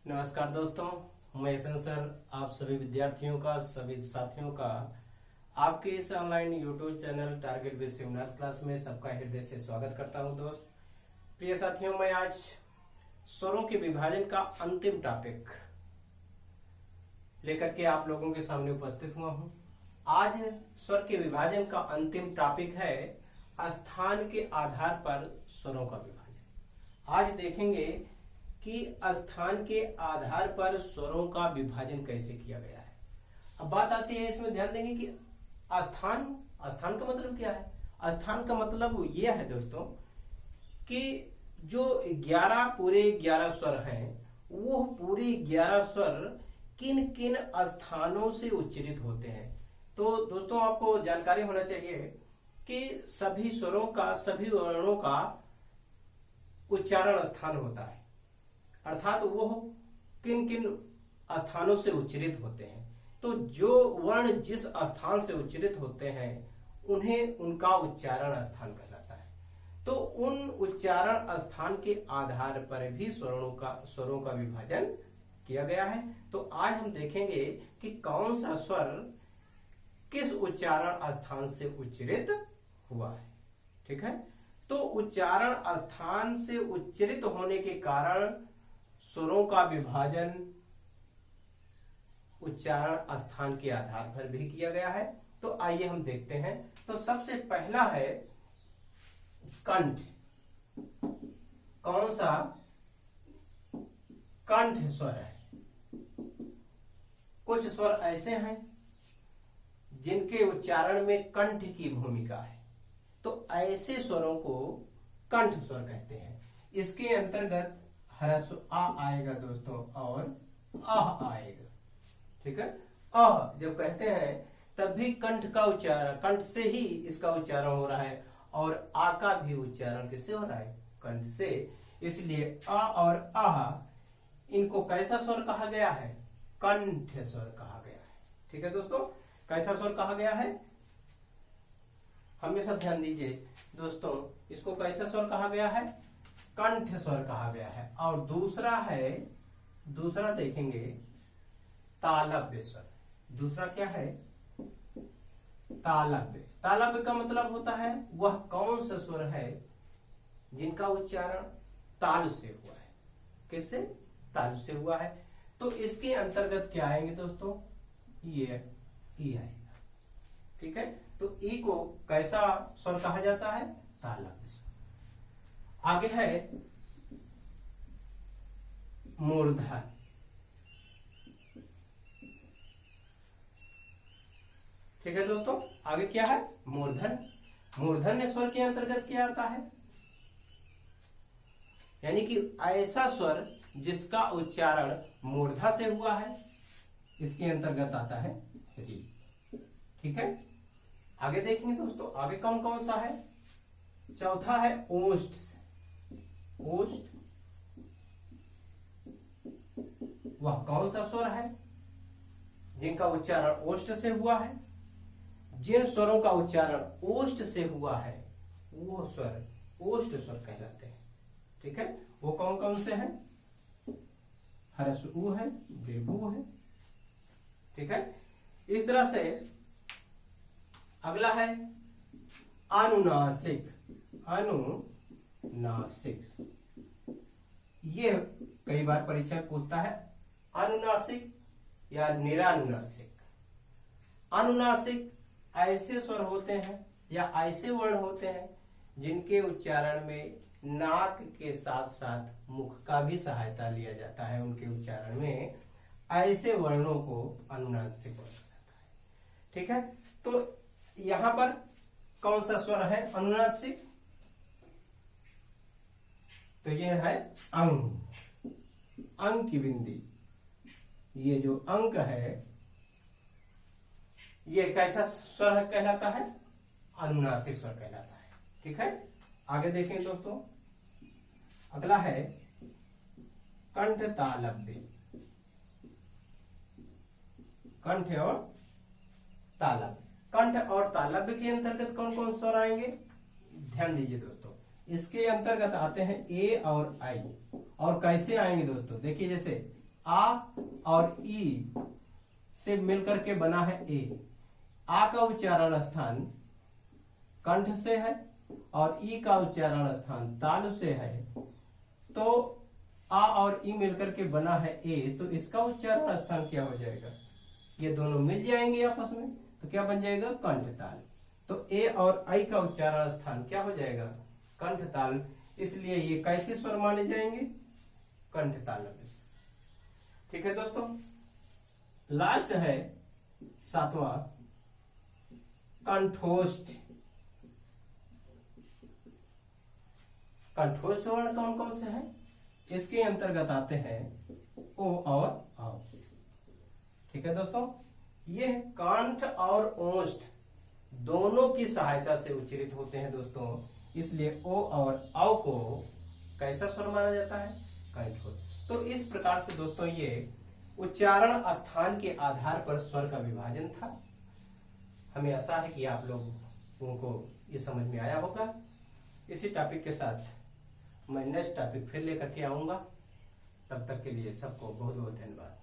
नमस्कार दोस्तों, मैं एसन सर आप सभी विद्यार्थियों का, सभी साथियों का आपके इस online YouTube channel target based seminar class में सबका हृदय से स्वागत करता हूं। दोस्त प्रिय साथियों, मैं आज स्वरों के विभाजन का अंतिम टॉपिक लेकर के आप लोगों के सामने उपस्थित हुआ हूं। आज स्वर के विभाजन का अंतिम टॉपिक है स्थान के आधार पर स्वरों का विभाजन। आज देखेंगे कि स्थान के आधार पर स्वरों का विभाजन कैसे किया गया है। अब बात आती है, इसमें ध्यान देंगे कि स्थान का मतलब क्या है। स्थान का मतलब यह है दोस्तों कि जो 11 स्वर हैं, वो पूरे 11 स्वर किन किन स्थानों से उच्चारित होते हैं। तो दोस्तों आपको जानकारी होना चाहिए कि सभी स्वरों का, सभी वर्णों का उच्चारण स्थान होता है, अर्थात वो किन किन स्थानों से उच्चारित होते हैं। तो जो वर्ण जिस स्थान से उच्चारित होते हैं उन्हें उनका उच्चारण स्थान कहलाता है। तो उन उच्चारण स्थान के आधार पर भी स्वरों का विभाजन किया गया है। तो आज हम देखेंगे कि कौन सा स्वर किस उच्चारण स्थान से उच्चारित हुआ है। ठीक है, तो उच्चारण स्थान से उच्चारित होने के कारण स्वरों का विभाजन उच्चारण स्थान के आधार पर भी किया गया है। तो आइए हम देखते हैं। तो सबसे पहला है कंठ। कौन सा कंठ स्वर है। कुछ स्वर ऐसे हैं जिनके उच्चारण में कंठ की भूमिका है, तो ऐसे स्वरों को कंठ स्वर कहते हैं। इसके अंतर्गत ह्रस्व आ आएगा दोस्तों और आह आएगा। ठीक है, आह जब कहते हैं तब भी कंठ का उच्चारण, कंठ से ही इसका उच्चारण हो रहा है, और आ का भी उच्चारण किससे हो रहा है, कंठ से। इसलिए आ और आह इनको कैसा स्वर कहा गया है, कंठ स्वर कहा गया है। ठीक है दोस्तों, कैसा स्वर कहा गया है, हमेशा ध्यान दीजिए दोस्तों, इसको कैसा स्वर कहा गया है, कंठ स्वर कहा गया है। और दूसरा देखेंगे तालव्य स्वर। दूसरा क्या है, तालव्य। तालव्य का मतलब होता है वह कौन सा स्वर है जिनका उच्चारण ताल से हुआ है। किससे, ताल से हुआ है। तो इसके अंतर्गत क्या आएंगे दोस्तों, ये ई आएगा। ठीक है, तो ई को कैसा स्वर कहा जाता है, तालव्य स्वर। आगे है मूर्धन। ठीक है दोस्तों, आगे क्या है, मूर्धन। मूर्धन्य स्वर के अंतर्गत क्या आता है, यानी कि ऐसा स्वर जिसका उच्चारण मूर्धा से हुआ है, इसके अंतर्गत आता है री। ठीक है, आगे देखेंगे दोस्तों, आगे कौन कौन सा है। चौथा है ओष्ठ। ओष्ठ वह कौन सा स्वर है जिनका उच्चारण ओष्ठ से हुआ है। जिन स्वरों का उच्चारण ओष्ठ से हुआ है वो स्वर ओष्ठ स्वर कहलाते हैं। ठीक है, वो कौन कौन से हैं, ह्रस्व ऊ है, दीर्घ ऊ है। ठीक है, इस तरह से अगला है अनुनासिक। अनुनासिक ये कई बार परीक्षा पूछता है, अनुनासिक या निरानुनासिक। अनुनासिक ऐसे स्वर होते हैं या ऐसे वर्ण होते हैं जिनके उच्चारण में नाक के साथ साथ मुख का भी सहायता लिया जाता है। उनके उच्चारण में ऐसे वर्णों को अनुनासिक बोला जाता है। ठीक है, तो यहां पर कौन सा स्वर है अनुनासिक, तो यह है अंग। अंग की बिंदी, ये जो अंक है ये कैसा स्वर कहलाता है, अनुनासिक स्वर कहलाता है। ठीक है, आगे देखें दोस्तों, अगला है कंठ तालव्य। कंठ और तालव्य। कंठ और तालव्य के अंतर्गत कौन कौन स्वर आएंगे, ध्यान दीजिए दोस्तों। इसके अंतर्गत आते हैं ए और आई। और कैसे आएंगे दोस्तों, देखिए जैसे आ और ई से मिलकर के बना है ए। आ का उच्चारण स्थान कंठ से है और ई का उच्चारण स्थान तालु से है, तो आ और ई मिलकर के बना है ए, तो इसका उच्चारण स्थान क्या हो जाएगा? ये दोनों मिल जाएंगे आपस में, तो क्या बन जाएगा? कंठ ताल। तो ए और आई का उच्चारण स्थान क्या हो जाएगा? कंठ ताल। इसलिए ये कैसे स्वर माने जाएंगे? कंठ ताल। ठीक है दोस्तों, लास्ट है 7वां कंठोष्ठ। कंठोष्ठ वर्ण कौन कौन से हैं? इसके अंतर्गत आते हैं ओ और औ। ठीक है दोस्तों, ये कंठ और ओष्ठ दोनों की सहायता से उच्चारित होते हैं दोस्तों, इसलिए ओ और औ को कैसा स्वर माना जाता है? कंठोष्ठ। तो इस प्रकार से दोस्तों ये उच्चारण स्थान के आधार पर स्वर का विभाजन था। हमें आशा है कि आप लोगों को ये समझ में आया होगा। इसी टॉपिक के साथ मैं नेक्स्ट टॉपिक फिर लेकर के आऊंगा। तब तक के लिए सबको बहुत बहुत धन्यवाद।